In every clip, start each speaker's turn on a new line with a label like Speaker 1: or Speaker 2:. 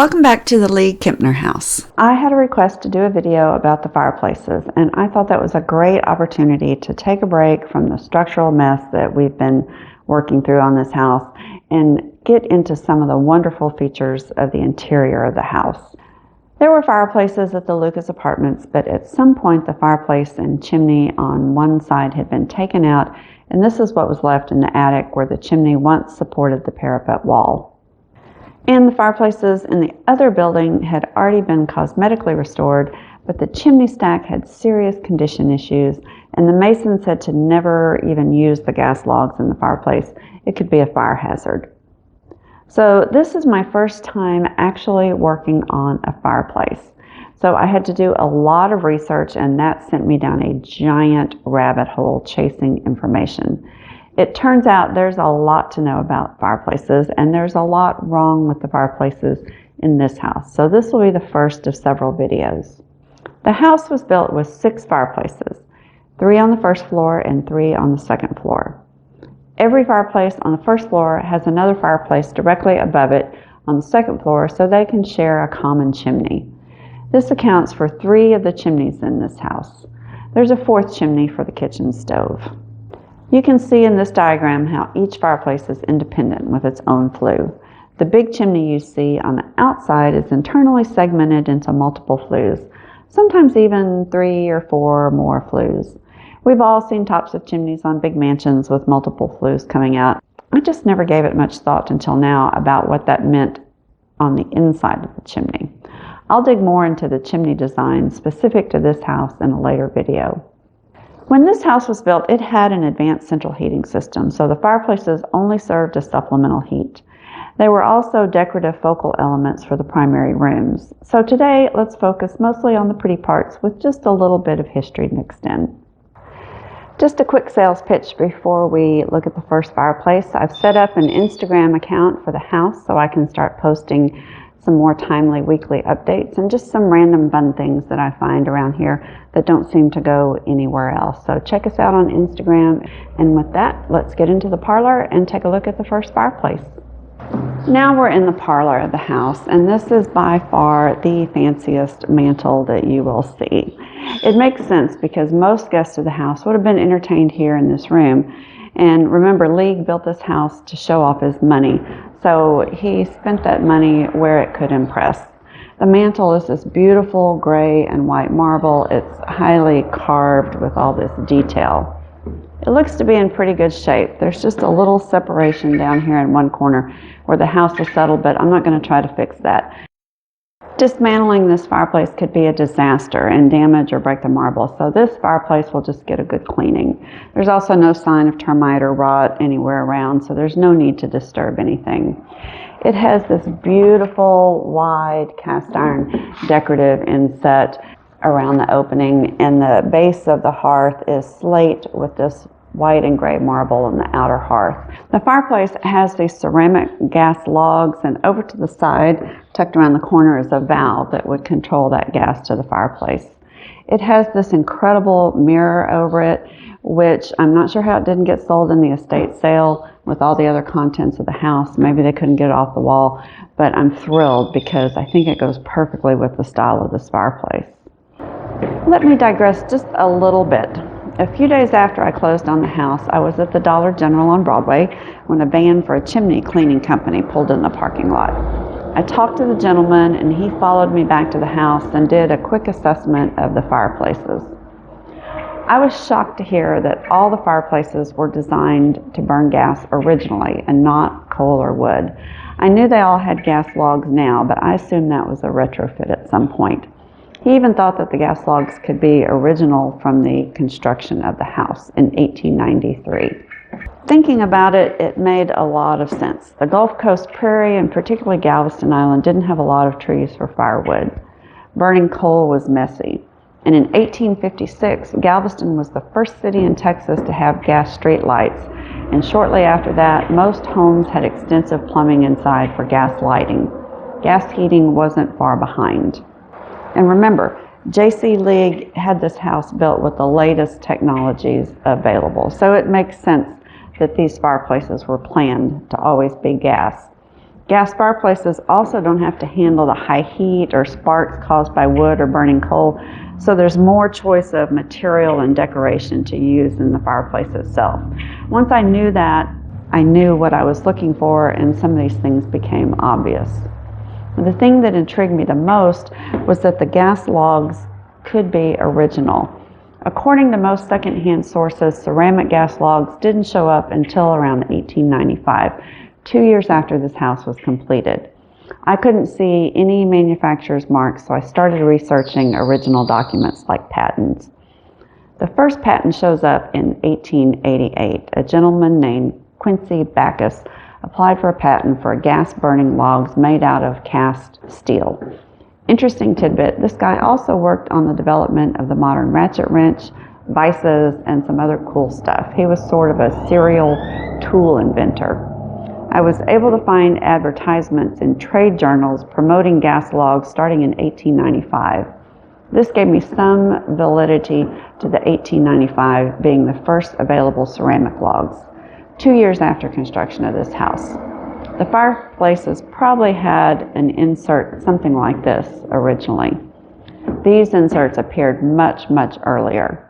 Speaker 1: Welcome back to the League-Kempner house. I had a request to do a video about the fireplaces, and I thought that was a great opportunity to take a break from the structural mess that we've been working through on this house and get into some of the wonderful features of the interior of the house. There were fireplaces at the Lucas apartments, but at some point the fireplace and chimney on one side had been taken out, and this is what was left in the attic where the chimney once supported the parapet wall. And the fireplaces in the other building had already been cosmetically restored, but the chimney stack had serious condition issues, and the mason said to never even use the gas logs in the fireplace. It could be a fire hazard. So this is my first time actually working on a fireplace. So I had to do a lot of research, and that sent me down a giant rabbit hole chasing information. It turns out there's a lot to know about fireplaces, and there's a lot wrong with the fireplaces in this house. So this will be the first of several videos. The house was built with 6 fireplaces, 3 on the first floor and 3 on the second floor. Every fireplace on the first floor has another fireplace directly above it on the second floor, so they can share a common chimney. This accounts for 3 of the chimneys in this house. There's a 4th chimney for the kitchen stove. You can see in this diagram how each fireplace is independent with its own flue. The big chimney you see on the outside is internally segmented into multiple flues, sometimes even 3 or 4 or more flues. We've all seen tops of chimneys on big mansions with multiple flues coming out. I just never gave it much thought until now about what that meant on the inside of the chimney. I'll dig more into the chimney design specific to this house in a later video. When this house was built, it had an advanced central heating system, so the fireplaces only served as supplemental heat. They were also decorative focal elements for the primary rooms. So today, let's focus mostly on the pretty parts with just a little bit of history mixed in. Just a quick sales pitch before we look at the first fireplace. I've set up an Instagram account for the house so I can start posting some more timely weekly updates and just some random fun things that I find around here that don't seem to go anywhere else. So check us out on Instagram. And with that, let's get into the parlor and take a look at the first fireplace. Now we're in the parlor of the house, and this is by far the fanciest mantel that you will see. It makes sense because most guests of the house would have been entertained here in this room. And remember, League built this house to show off his money, so he spent that money where it could impress. The mantel is this beautiful gray and white marble. It's highly carved with all this detail. It looks to be in pretty good shape. There's just a little separation down here in one corner where the house is settled, but I'm not going to try to fix that. Dismantling this fireplace could be a disaster and damage or break the marble, so this fireplace will just get a good cleaning. There's also no sign of termite or rot anywhere around, so there's no need to disturb anything. It has this beautiful, wide cast iron decorative inset around the opening, and the base of the hearth is slate with this white and gray marble on the outer hearth. The fireplace has these ceramic gas logs, and over to the side, tucked around the corner, is a valve that would control that gas to the fireplace. It has this incredible mirror over it, which I'm not sure how it didn't get sold in the estate sale with all the other contents of the house. Maybe they couldn't get it off the wall, but I'm thrilled because I think it goes perfectly with the style of this fireplace. Let me digress just a little bit. A few days after I closed on the house, I was at the Dollar General on Broadway when a van for a chimney cleaning company pulled in the parking lot. I talked to the gentleman, and he followed me back to the house and did a quick assessment of the fireplaces. I was shocked to hear that all the fireplaces were designed to burn gas originally and not coal or wood. I knew they all had gas logs now, but I assumed that was a retrofit at some point. He even thought that the gas logs could be original from the construction of the house in 1893. Thinking about it, it made a lot of sense. The Gulf Coast prairie, and particularly Galveston Island, didn't have a lot of trees for firewood. Burning coal was messy. And in 1856, Galveston was the first city in Texas to have gas street lights. And shortly after that, most homes had extensive plumbing inside for gas lighting. Gas heating wasn't far behind. And remember, J.C. League had this house built with the latest technologies available. So it makes sense that these fireplaces were planned to always be gas. Gas fireplaces also don't have to handle the high heat or sparks caused by wood or burning coal, so there's more choice of material and decoration to use in the fireplace itself. Once I knew that, I knew what I was looking for, and some of these things became obvious. The thing that intrigued me the most was that the gas logs could be original. According to most secondhand sources, ceramic gas logs didn't show up until around 1895, 2 years after this house was completed. I couldn't see any manufacturer's marks, so I started researching original documents like patents. The first patent shows up in 1888. A gentleman named Quincy Backus applied for a patent for gas-burning logs made out of cast steel. Interesting tidbit, this guy also worked on the development of the modern ratchet wrench, vices, and some other cool stuff. He was sort of a serial tool inventor. I was able to find advertisements in trade journals promoting gas logs starting in 1895. This gave me some validity to the 1895 being the first available ceramic logs, 2 years after construction of this house. The fireplaces probably had an insert something like this originally. These inserts appeared much, much earlier.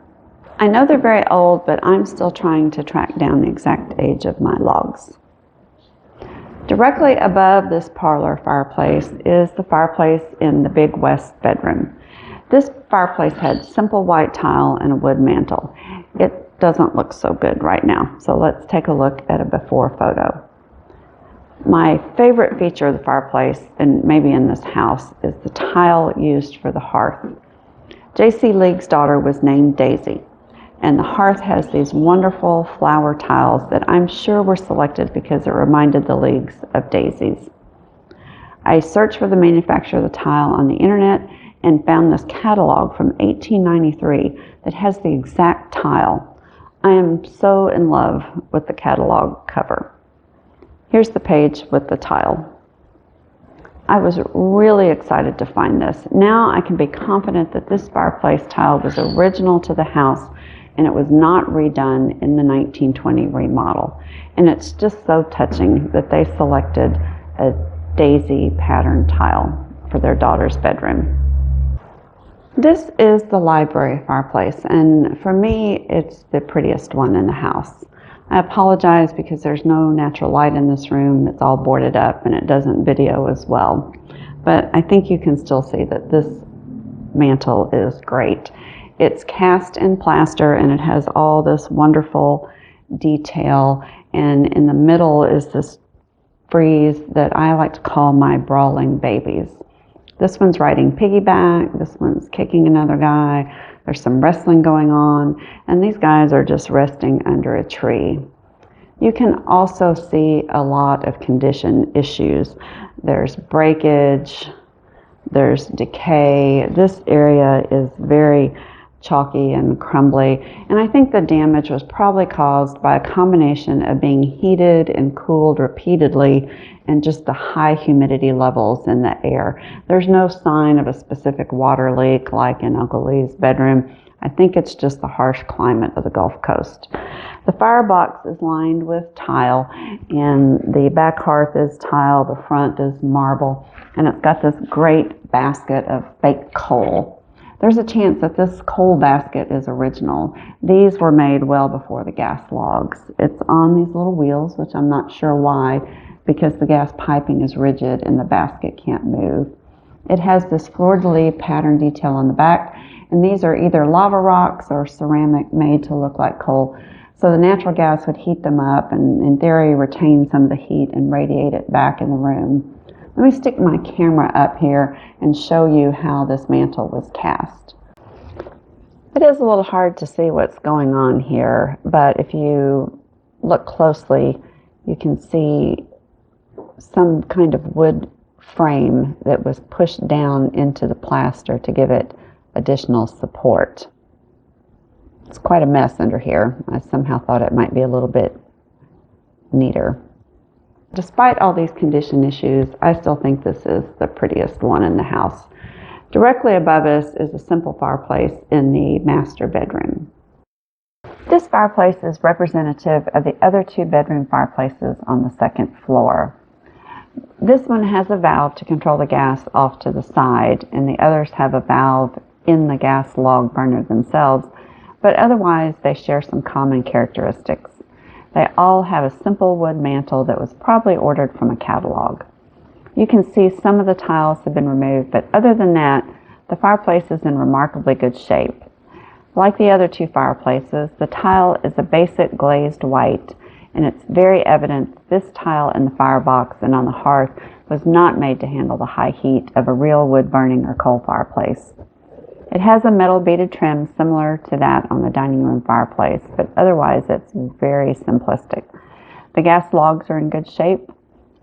Speaker 1: I know they're very old, but I'm still trying to track down the exact age of my logs. Directly above this parlor fireplace is the fireplace in the big west bedroom. This fireplace had simple white tile and a wood mantle. It doesn't look so good right now, so let's take a look at a before photo. My favorite feature of the fireplace, and maybe in this house, is the tile used for the hearth. J.C. League's daughter was named Daisy, and the hearth has these wonderful flower tiles that I'm sure were selected because it reminded the Leagues of daisies. I searched for the manufacturer of the tile on the internet and found this catalog from 1893 that has the exact tile. I am so in love with the catalog cover. Here's the page with the tile. I was really excited to find this. Now I can be confident that this fireplace tile was original to the house and it was not redone in the 1920 remodel. And it's just so touching that they selected a daisy pattern tile for their daughter's bedroom. This is the library fireplace, and for me, it's the prettiest one in the house. I apologize because there's no natural light in this room. It's all boarded up and it doesn't video as well. But I think you can still see that this mantle is great. It's cast in plaster and it has all this wonderful detail, and in the middle is this frieze that I like to call my brawling babies. This one's riding piggyback, this one's kicking another guy, there's some wrestling going on, and these guys are just resting under a tree. You can also see a lot of condition issues. There's breakage, there's decay. This area is very chalky and crumbly, and I think the damage was probably caused by a combination of being heated and cooled repeatedly and just the high humidity levels in the air. There's no sign of a specific water leak like in Uncle Lee's bedroom. I think it's just the harsh climate of the Gulf Coast. The firebox is lined with tile, and the back hearth is tile, the front is marble, and it's got this great basket of baked coal. There's a chance that this coal basket is original. These were made well before the gas logs. It's on these little wheels, which I'm not sure why, because the gas piping is rigid and the basket can't move. It has this fleur-de-lis pattern detail on the back, and these are either lava rocks or ceramic made to look like coal. So the natural gas would heat them up and, in theory, retain some of the heat and radiate it back in the room. Let me stick my camera up here and show you how this mantle was cast. It is a little hard to see what's going on here, but if you look closely, you can see some kind of wood frame that was pushed down into the plaster to give it additional support. It's quite a mess under here. I somehow thought it might be a little bit neater. Despite all these condition issues, I still think this is the prettiest one in the house. Directly above us is a simple fireplace in the master bedroom. This fireplace is representative of the other two bedroom fireplaces on the second floor. This one has a valve to control the gas off to the side, and the others have a valve in the gas log burner themselves, but otherwise they share some common characteristics. They all have a simple wood mantle that was probably ordered from a catalog. You can see some of the tiles have been removed, but other than that, the fireplace is in remarkably good shape. Like the other two fireplaces, the tile is a basic glazed white, and it's very evident this tile in the firebox and on the hearth was not made to handle the high heat of a real wood burning or coal fireplace. It has a metal beaded trim similar to that on the dining room fireplace, but otherwise it's very simplistic. The gas logs are in good shape,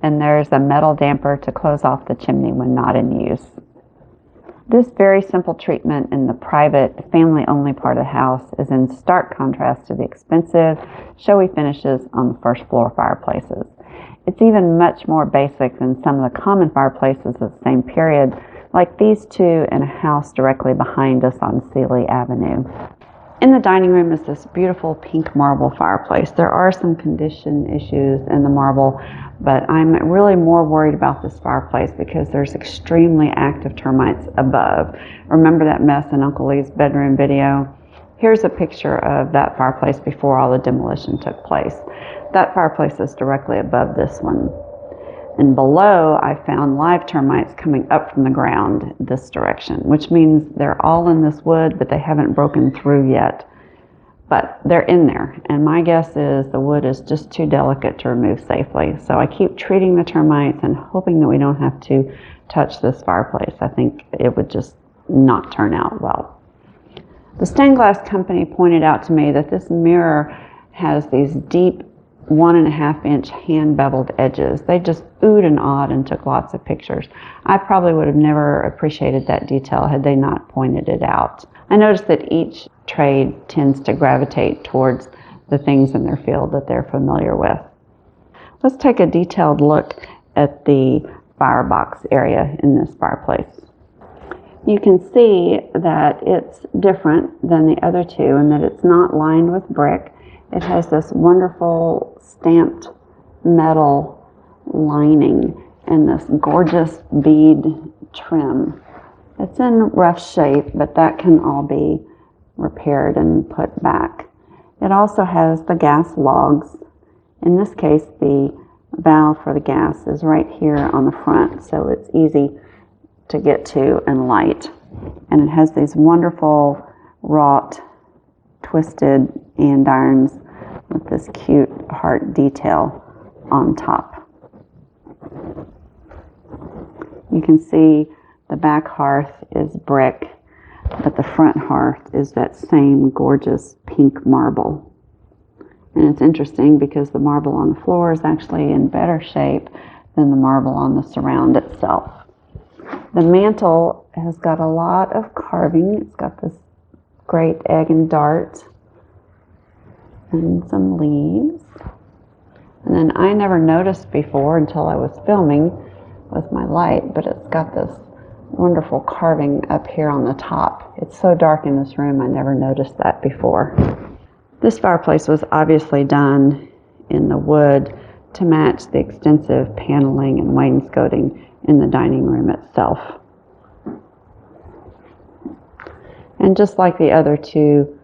Speaker 1: and there's a metal damper to close off the chimney when not in use. This very simple treatment in the private, family-only part of the house is in stark contrast to the expensive, showy finishes on the first floor fireplaces. It's even much more basic than some of the common fireplaces of the same period, like these two in a house directly behind us on Sealy Avenue. In the dining room is this beautiful pink marble fireplace. There are some condition issues in the marble, but I'm really more worried about this fireplace because there's extremely active termites above. Remember that mess in Uncle Lee's bedroom video? Here's a picture of that fireplace before all the demolition took place. That fireplace is directly above this one. And below, I found live termites coming up from the ground this direction, which means they're all in this wood, but they haven't broken through yet. But they're in there, and my guess is the wood is just too delicate to remove safely. So I keep treating the termites and hoping that we don't have to touch this fireplace. I think it would just not turn out well. The stained glass company pointed out to me that this mirror has these deep 1.5-inch hand beveled edges. They just oohed and awed and took lots of pictures. I probably would have never appreciated that detail had they not pointed it out. I noticed that each trade tends to gravitate towards the things in their field that they're familiar with. Let's take a detailed look at the firebox area in this fireplace. You can see that it's different than the other two in that it's not lined with brick. It has this wonderful stamped metal lining and this gorgeous bead trim. It's in rough shape, but that can all be repaired and put back. It also has the gas logs. In this case, the valve for the gas is right here on the front, so it's easy to get to and light. And it has these wonderful wrought twisted andirons with this cute heart detail on top. You can see the back hearth is brick, but the front hearth is that same gorgeous pink marble. And it's interesting because the marble on the floor is actually in better shape than the marble on the surround itself. The mantle has got a lot of carving. It's got this great egg and dart and some leaves. And then I never noticed before until I was filming with my light, but it's got this wonderful carving up here on the top. It's so dark in this room, I never noticed that before. This fireplace was obviously done in the wood to match the extensive paneling and wainscoting in the dining room itself. And just like the other two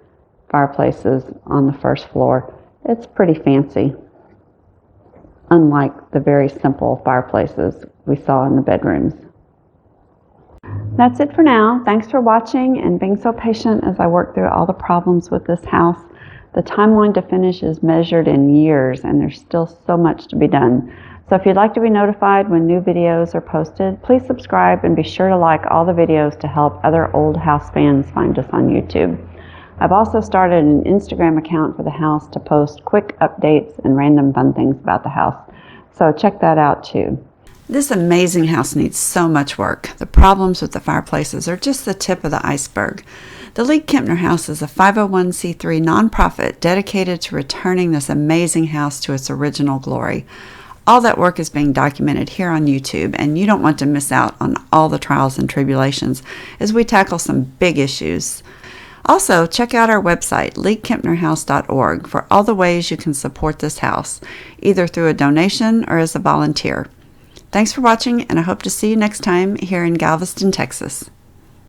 Speaker 1: fireplaces on the first floor, it's pretty fancy, unlike the very simple fireplaces we saw in the bedrooms. That's it for now. Thanks for watching and being so patient as I work through all the problems with this house. The timeline to finish is measured in years, and there's still so much to be done. So if you'd like to be notified when new videos are posted, please subscribe and be sure to like all the videos to help other old house fans find us on YouTube. I've also started an Instagram account for the house to post quick updates and random fun things about the house. So check that out too. This amazing house needs so much work. The problems with the fireplaces are just the tip of the iceberg. The League-Kempner House is a 501c3 nonprofit dedicated to returning this amazing house to its original glory. All that work is being documented here on YouTube, and you don't want to miss out on all the trials and tribulations as we tackle some big issues. Also, check out our website, League-Kempnerhouse.org, for all the ways you can support this house, either through a donation or as a volunteer. Thanks for watching, and I hope to see you next time here in Galveston, Texas.